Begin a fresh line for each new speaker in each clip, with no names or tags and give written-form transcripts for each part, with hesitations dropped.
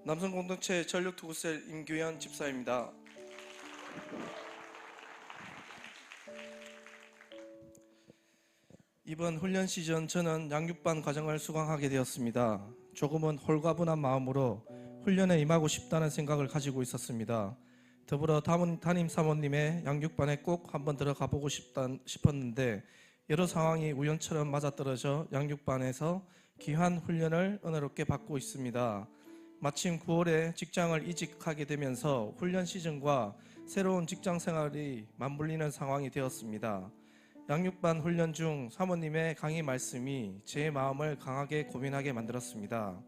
남성공동체 전력투구셀 임규현 집사입니다. 이번 훈련 시즌 저는 양육반 과정을 수강하게 되었습니다. 조금은 홀가분한 마음으로 훈련에 임하고 싶다는 생각을 가지고 있었습니다. 더불어 담임 사모님의 양육반에 꼭 한번 들어가 보고 싶었는데 여러 상황이 우연처럼 맞아떨어져 양육반에서 귀한 훈련을 은혜롭게 받고 있습니다. 마침 9월에 직장을 이직하게 되면서 훈련 시즌과 새로운 직장 생활이 맞물리는 상황이 되었습니다. 양육반 훈련 중 사모님의 강의 말씀이 제 마음을 강하게 고민하게 만들었습니다.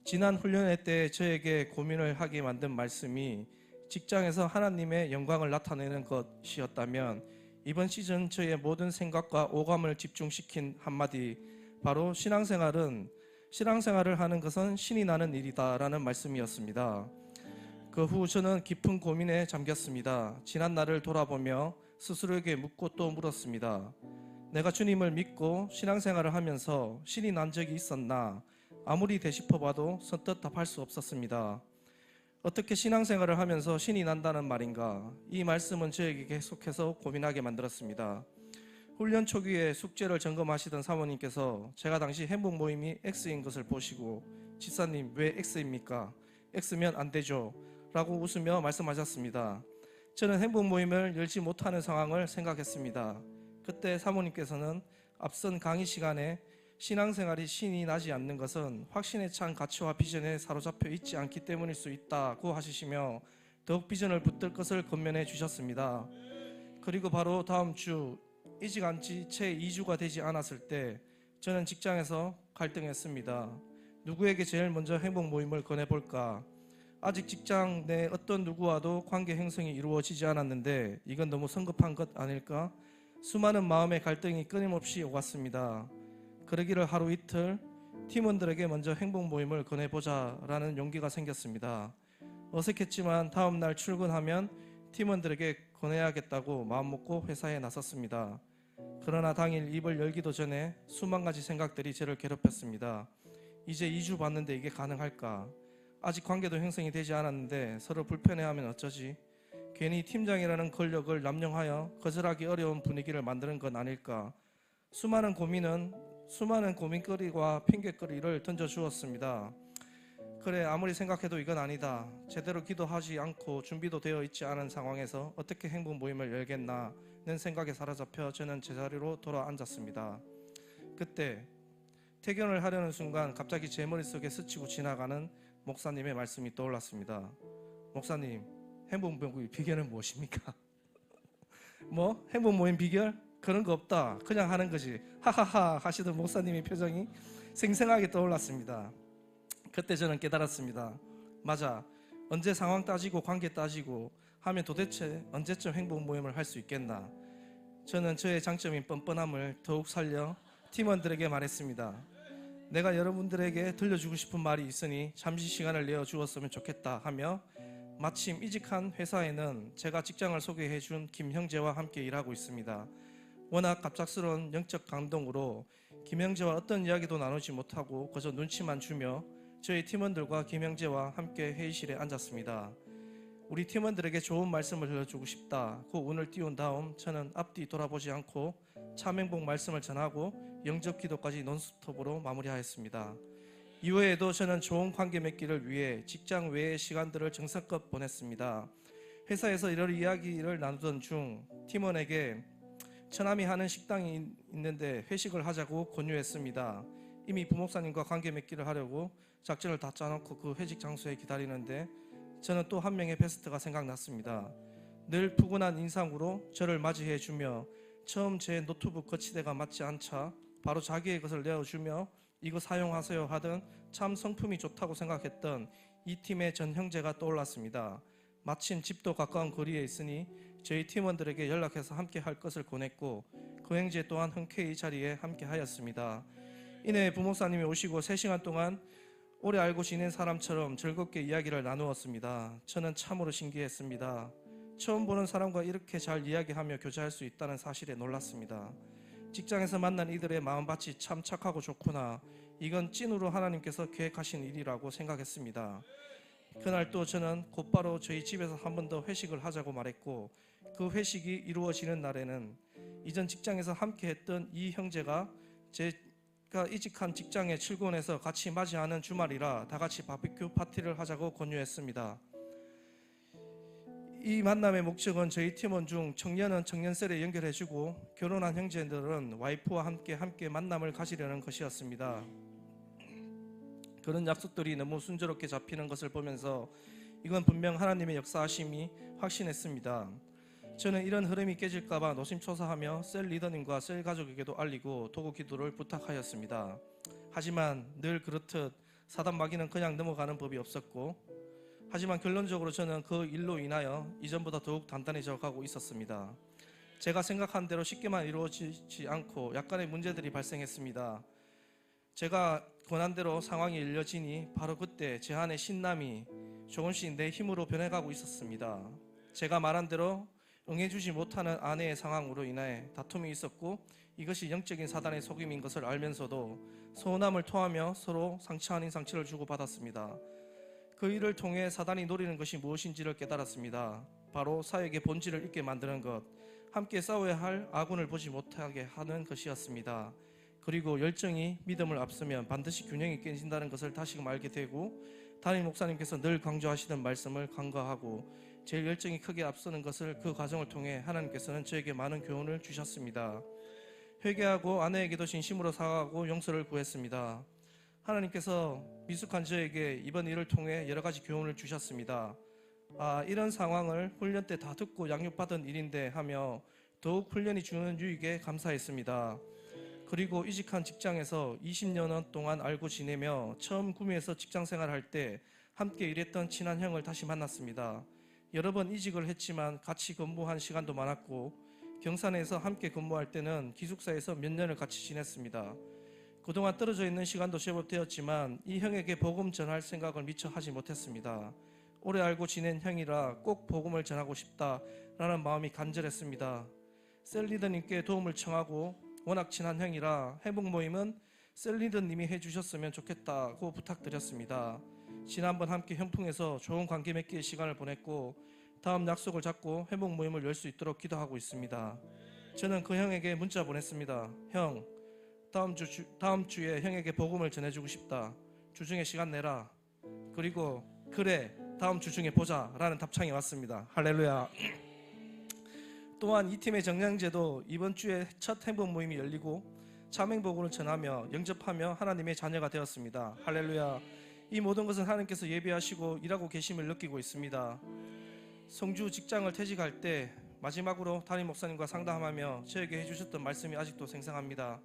지난 훈련회 때 저에게 고민을 하게 만든 말씀이 직장에서 하나님의 영광을 나타내는 것이었다면 이번 시즌 저의 모든 생각과 오감을 집중시킨 한마디, 바로 신앙생활을 하는 것은 신이 나는 일이다라는 말씀이었습니다. 그 후 저는 깊은 고민에 잠겼습니다. 지난 날을 돌아보며 스스로에게 묻고 또 물었습니다. 내가 주님을 믿고 신앙생활을 하면서 신이 난 적이 있었나? 아무리 되짚어봐도 선뜻 답할 수 없었습니다. 어떻게 신앙생활을 하면서 신이 난다는 말인가? 이 말씀은 저에게 계속해서 고민하게 만들었습니다. 훈련 초기에 숙제를 점검하시던 사모님께서 제가 당시 행복 모임이 X인 것을 보시고 집사님 왜 X입니까? X면 안 되죠 라고 웃으며 말씀하셨습니다. 저는 행복 모임을 열지 못하는 상황을 생각했습니다. 그때 사모님께서는 앞선 강의 시간에 신앙생활이 신이 나지 않는 것은 확신에 찬 가치와 비전에 사로잡혀 있지 않기 때문일 수 있다고 하시며 더욱 비전을 붙들 것을 권면해 주셨습니다. 그리고 바로 다음 주 이직한 지 채 2주가 되지 않았을 때 저는 직장에서 갈등했습니다. 누구에게 제일 먼저 행복 모임을 권해볼까? 아직 직장 내 어떤 누구와도 관계 형성이 이루어지지 않았는데 이건 너무 성급한 것 아닐까? 수많은 마음의 갈등이 끊임없이 오갔습니다. 그러기를 하루 이틀 팀원들에게 먼저 행복 모임을 권해보자라는 용기가 생겼습니다. 어색했지만 다음날 출근하면 팀원들에게 권해야겠다고 마음먹고 회사에 나섰습니다. 그러나 당일 입을 열기도 전에 수만 가지 생각들이 저를 괴롭혔습니다. 이제 2주 봤는데 이게 가능할까? 아직 관계도 형성이 되지 않았는데 서로 불편해하면 어쩌지? 괜히 팀장이라는 권력을 남용하여 거절하기 어려운 분위기를 만드는 건 아닐까? 수많은 고민거리와 핑계거리를 던져주었습니다. 그래, 아무리 생각해도 이건 아니다. 제대로 기도하지 않고 준비도 되어 있지 않은 상황에서 어떻게 행복 모임을 열겠나는 생각에 사로잡혀 저는 제자리로 돌아앉았습니다. 그때 퇴근을 하려는 순간 갑자기 제 머릿속에 스치고 지나가는 목사님의 말씀이 떠올랐습니다. 목사님, 행복 모임 비결은 무엇입니까? 뭐? 행복 모임 비결? 그런 거 없다. 그냥 하는 거지. 하하하 하시던 목사님의 표정이 생생하게 떠올랐습니다. 그때 저는 깨달았습니다. 맞아. 언제 상황 따지고 관계 따지고 하면 도대체 언제쯤 행복 모임을 할 수 있겠나? 저는 저의 장점인 뻔뻔함을 더욱 살려 팀원들에게 말했습니다. 내가 여러분들에게 들려주고 싶은 말이 있으니 잠시 시간을 내어 주었으면 좋겠다 하며 마침 이직한 회사에는 제가 직장을 소개해 준 김 형제와 함께 일하고 있습니다. 워낙 갑작스러운 영적 감동으로 김 형제와 어떤 이야기도 나누지 못하고 그저 눈치만 주며 저희 팀원들과 김 형제와 함께 회의실에 앉았습니다. 우리 팀원들에게 좋은 말씀을 들려주고 싶다고 운을 띄운 다음 저는 앞뒤 돌아보지 않고 참행복 말씀을 전하고 영접 기도까지 논스톱으로 마무리하였습니다. 이후에도 저는 좋은 관계 맺기를 위해 직장 외의 시간들을 정성껏 보냈습니다. 회사에서 이런 이야기를 나누던 중 팀원에게 처남이 하는 식당이 있는데 회식을 하자고 권유했습니다. 이미 부목사님과 관계 맺기를 하려고 작전을 다 짜놓고 그 회식 장소에 기다리는데 저는 또 한 명의 베스트가 생각났습니다. 늘 푸근한 인상으로 저를 맞이해주며 처음 제 노트북 거치대가 맞지 않자 바로 자기의 것을 내어주며 이거 사용하세요 하던 참 성품이 좋다고 생각했던 이 팀의 전 형제가 떠올랐습니다. 마침 집도 가까운 거리에 있으니 저희 팀원들에게 연락해서 함께 할 것을 권했고 그 형제 또한 흔쾌히 이 자리에 함께 하였습니다. 이내 부목사님이 오시고 3시간 동안 오래 알고 지낸 사람처럼 즐겁게 이야기를 나누었습니다. 저는 참으로 신기했습니다. 처음 보는 사람과 이렇게 잘 이야기하며 교제할 수 있다는 사실에 놀랐습니다. 직장에서 만난 이들의 마음밭이 참 착하고 좋구나. 이건 찐으로 하나님께서 계획하신 일이라고 생각했습니다. 그날 또 저는 곧바로 저희 집에서 한 번 더 회식을 하자고 말했고, 그 회식이 이루어지는 날에는 이전 직장에서 함께 했던 이 형제가 제가 이직한 직장에 출근해서 같이 맞이하는 주말이라 다 같이 바비큐 파티를 하자고 권유했습니다. 이 만남의 목적은 저희 팀원 중 청년은 청년셀에 연결해주고 결혼한 형제들은 와이프와 함께 만남을 가지려는 것이었습니다. 그런 약속들이 너무 순조롭게 잡히는 것을 보면서 이건 분명 하나님의 역사하심이 확신했습니다. 저는 이런 흐름이 깨질까봐 노심초사하며 셀 리더님과 셀 가족에게도 알리고 도구 기도를 부탁하였습니다. 하지만 늘 그렇듯 사단 마귀는 그냥 넘어가는 법이 없었고, 하지만 결론적으로 저는 그 일로 인하여 이전보다 더욱 단단해져 가고 있었습니다. 제가 생각한 대로 쉽게만 이루어지지 않고 약간의 문제들이 발생했습니다. 제가 권한대로 상황이 일려지니 바로 그때 제 안의 신남이 조금씩 내 힘으로 변해가고 있었습니다. 제가 말한 대로 응해주지 못하는 아내의 상황으로 인해 다툼이 있었고, 이것이 영적인 사단의 속임인 것을 알면서도 서운함을 토하며 서로 상처 아닌 상처를 주고받았습니다. 그 일을 통해 사단이 노리는 것이 무엇인지를 깨달았습니다. 바로 사역의 본질을 잊게 만드는 것, 함께 싸워야 할 아군을 보지 못하게 하는 것이었습니다. 그리고 열정이 믿음을 앞서면 반드시 균형이 깨진다는 것을 다시금 알게 되고, 담임 목사님께서 늘 강조하시던 말씀을 간과하고 제일 열정이 크게 앞서는 것을 그 과정을 통해 하나님께서는 저에게 많은 교훈을 주셨습니다. 회개하고 아내에게도 진심으로 사과하고 용서를 구했습니다. 하나님께서 미숙한 저에게 이번 일을 통해 여러 가지 교훈을 주셨습니다. 이런 상황을 훈련 때 다 듣고 양육받은 일인데 하며 더욱 훈련이 주는 유익에 감사했습니다. 그리고 이직한 직장에서 20년 동안 알고 지내며 처음 구미에서 직장 생활할 때 함께 일했던 친한 형을 다시 만났습니다. 여러 번 이직을 했지만 같이 근무한 시간도 많았고, 경산에서 함께 근무할 때는 기숙사에서 몇 년을 같이 지냈습니다. 그동안 떨어져 있는 시간도 제법 되었지만 이 형에게 복음 전할 생각을 미처 하지 못했습니다. 오래 알고 지낸 형이라 꼭 복음을 전하고 싶다라는 마음이 간절했습니다. 셀 리더님께 도움을 청하고, 워낙 친한 형이라 회복 모임은 셀 리더님이 해주셨으면 좋겠다고 부탁드렸습니다. 지난번 함께 현풍에서 좋은 관계 맺기의 시간을 보냈고, 다음 약속을 잡고 회복 모임을 열 수 있도록 기도하고 있습니다. 저는 그 형에게 문자 보냈습니다. 형, 다음 주에 형에게 복음을 전해주고 싶다. 주중에 시간 내라. 그리고 그래, 다음 주중에 보자 라는 답장이 왔습니다. 할렐루야. 또한 이 팀의 정량제도 이번 주에 첫 행복 모임이 열리고 참행복음을 전하며 영접하며 하나님의 자녀가 되었습니다. 할렐루야. 이 모든 것은 하나님께서 예비하시고 일하고 계심을 느끼고 있습니다. 성주 직장을 퇴직할 때 마지막으로 담임 목사님과 상담하며 저에게 해주셨던 말씀이 아직도 생생합니다.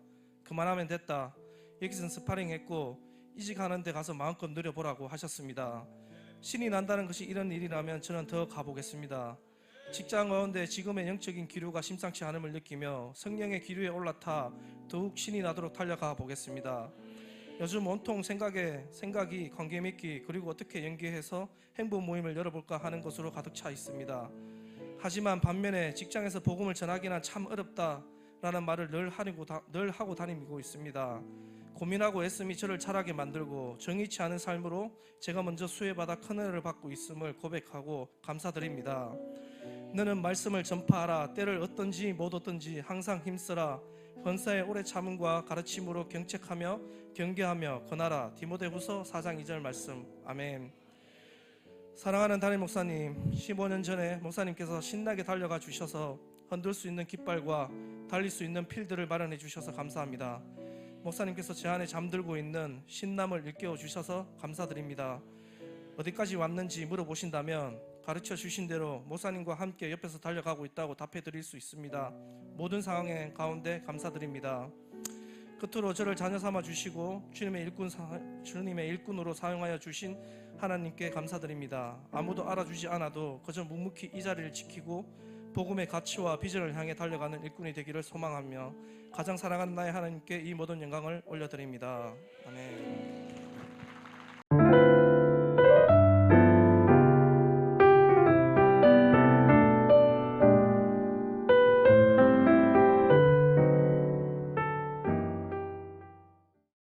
그만하면 됐다. 여기서는 스파링했고 이직하는 데 가서 마음껏 누려보라고 하셨습니다. 신이 난다는 것이 이런 일이라면 저는 더 가보겠습니다. 직장 가운데 지금의 영적인 기류가 심상치 않음을 느끼며 성령의 기류에 올라타 더욱 신이 나도록 달려가 보겠습니다. 요즘 온통 생각이 관계 맺기 그리고 어떻게 연계해서 행복 모임을 열어볼까 하는 것으로 가득 차 있습니다. 하지만 반면에 직장에서 복음을 전하기는 참 어렵다라는 말을 늘 하고 다니고 있습니다. 고민하고 애씀이 저를 자라게 만들고 정의치 않은 삶으로 제가 먼저 수혜받아 큰 은혜를 받고 있음을 고백하고 감사드립니다. 너는 말씀을 전파하라. 때를 얻든지 못 얻든지 항상 힘쓰라. 헌사의 오래 참음과 가르침으로 경책하며 경계하며 권하라. 디모데후서 4장 2절 말씀. 아멘. 사랑하는 담임 목사님, 15년 전에 목사님께서 신나게 달려가 주셔서 흔들 수 있는 깃발과 달릴 수 있는 필드를 마련해 주셔서 감사합니다. 목사님께서 제 안에 잠들고 있는 신남을 일깨워 주셔서 감사드립니다. 어디까지 왔는지 물어보신다면 가르쳐 주신 대로 목사님과 함께 옆에서 달려가고 있다고 답해 드릴 수 있습니다. 모든 상황의 가운데 감사드립니다. 끝으로 저를 자녀 삼아 주시고 주님의 일꾼으로 사용하여 주신 하나님께 감사드립니다. 아무도 알아주지 않아도 그저 묵묵히 이 자리를 지키고 복음의 가치와 비전을 향해 달려가는 일꾼이 되기를 소망하며 가장 사랑하는 나의 하나님께 이 모든 영광을 올려드립니다. 아멘.